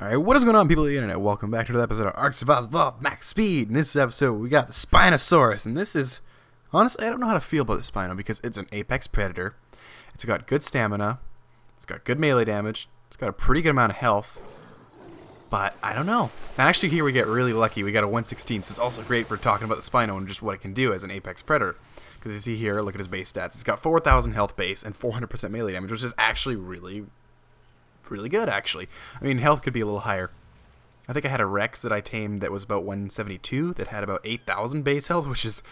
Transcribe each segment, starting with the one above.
Alright, what is going on, people of the internet? Welcome back to another episode of Ark Max Speed. In this episode, we got the Spinosaurus, and this is, honestly, I don't know how to feel about the Spino, because it's an apex predator. It's got good stamina, it's got good melee damage, it's got a pretty good amount of health, but I don't know. And actually here we get really lucky, we got a 116, so it's also great for talking about the Spino and just what it can do as an apex predator. Because you see here, look at his base stats, it's got 4,000 health base and 400% melee damage, which is actually really good, actually. I mean, health could be a little higher. I think I had a Rex that I tamed that was about 172 that had about 8,000 base health, which is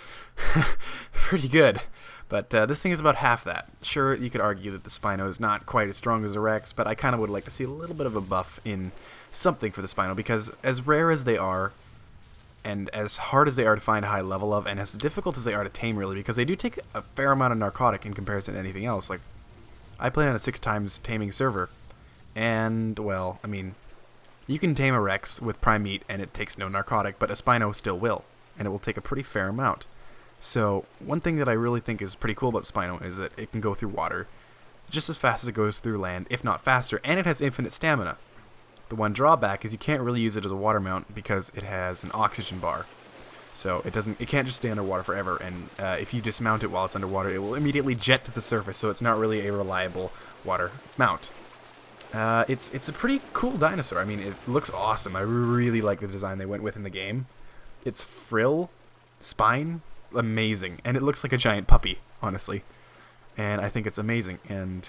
pretty good. But this thing is about half that. Sure, you could argue that the Spino is not quite as strong as a Rex, but I kind of would like to see a little bit of a buff in something for the Spino, because as rare as they are, and as hard as they are to find a high level of, and as difficult as they are to tame, really, because they do take a fair amount of narcotic in comparison to anything else. Like, I play on a 6 times taming server, and, well, I mean, you can tame a Rex with prime meat and it takes no narcotic, but a Spino still will, and it will take a pretty fair amount. So, one thing that I really think is pretty cool about the Spino is that it can go through water just as fast as it goes through land, if not faster, and it has infinite stamina. The one drawback is you can't really use it as a water mount because it has an oxygen bar. So it can't just stay underwater forever, and if you dismount it while it's underwater, it will immediately jet to the surface, so it's not really a reliable water mount. It's a pretty cool dinosaur. I mean, it looks awesome. I really like the design they went with in the game. Its frill, spine, amazing. And it looks like a giant puppy, honestly. And I think it's amazing. And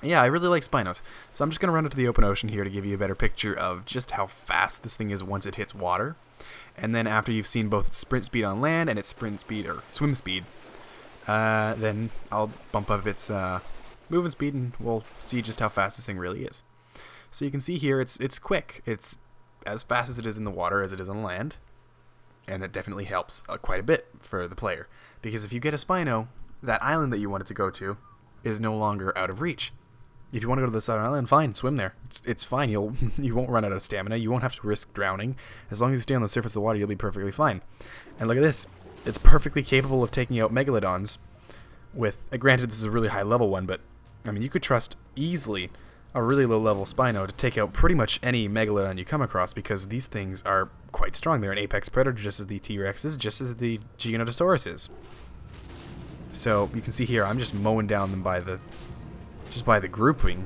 yeah, I really like Spinos. So I'm just going to run into the open ocean here to give you a better picture of just how fast this thing is once it hits water. And then after you've seen both its sprint speed on land and its sprint speed, or swim speed, then I'll bump up its movement speed, and we'll see just how fast this thing really is. So you can see here, it's quick. It's as fast as it is in the water as it is on land, and that definitely helps quite a bit for the player. Because if you get a Spino, that island that you wanted to go to is no longer out of reach. If you want to go to the southern island, fine, swim there. It's fine. You won't run out of stamina. You won't have to risk drowning. As long as you stay on the surface of the water, you'll be perfectly fine. And look at this. It's perfectly capable of taking out megalodons with, granted this is a really high level one, but I mean, you could trust easily a really low-level Spino to take out pretty much any megalodon you come across, because these things are quite strong. They're an apex predator, just as the T-Rex is, just as the Giganotosaurus is. So you can see here, I'm just mowing down them by the grouping.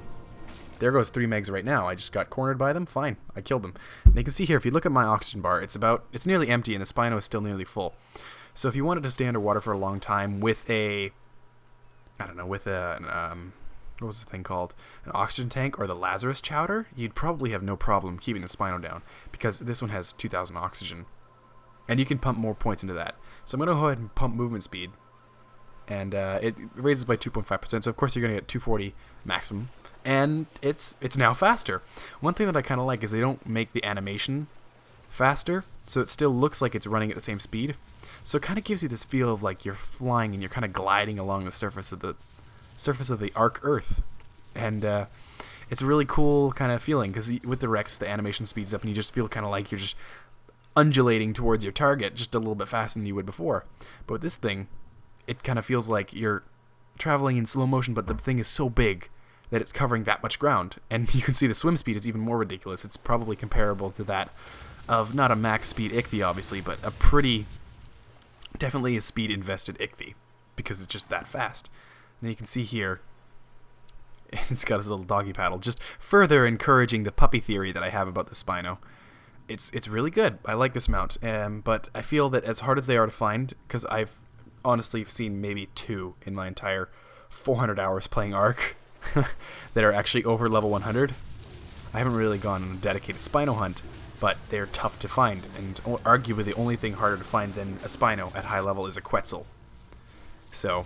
There goes 3 megs right now. I just got cornered by them. Fine, I killed them. And you can see here, if you look at my oxygen bar, it's nearly empty, and the Spino is still nearly full. So if you wanted to stay underwater for a long time with a, I don't know, with what was the thing called? An oxygen tank or the Lazarus chowder, you'd probably have no problem keeping the Spino down, because this one has 2,000 oxygen. And you can pump more points into that. So I'm going to go ahead and pump movement speed. And it raises by 2.5%, so of course you're going to get 240 maximum. And it's now faster. One thing that I kind of like is they don't make the animation faster, so it still looks like it's running at the same speed. So it kind of gives you this feel of like you're flying and you're kind of gliding along the surface of the Ark Earth, and it's a really cool kind of feeling, because with the Rex the animation speeds up and you just feel kind of like you're just undulating towards your target just a little bit faster than you would before. But with this thing, it kind of feels like you're traveling in slow motion, but the thing is so big that it's covering that much ground, and you can see the swim speed is even more ridiculous. It's probably comparable to that of not a max speed ichthy, obviously, but a pretty, definitely a speed invested ichthy, because it's just that fast. And you can see here, it's got his little doggy paddle, just further encouraging the puppy theory that I have about the Spino. It's really good. I like this mount, but I feel that as hard as they are to find, because I've honestly seen maybe 2 in my entire 400 hours playing Ark that are actually over level 100. I haven't really gone on a dedicated Spino hunt, but they're tough to find, and arguably the only thing harder to find than a Spino at high level is a Quetzal. So,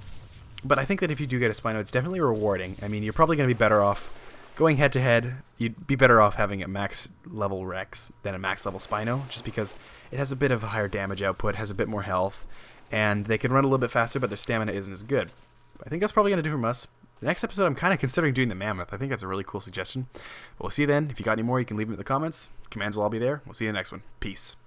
but I think that if you do get a Spino, it's definitely rewarding. I mean, you're probably going to be better off going head-to-head. You'd be better off having a max-level Rex than a max-level Spino, just because it has a bit of a higher damage output, has a bit more health, and they can run a little bit faster, but their stamina isn't as good. But I think that's probably going to do from us. The next episode, I'm kind of considering doing the Mammoth. I think that's a really cool suggestion. But we'll see you then. If you got any more, you can leave them in the comments. Commands will all be there. We'll see you in the next one. Peace.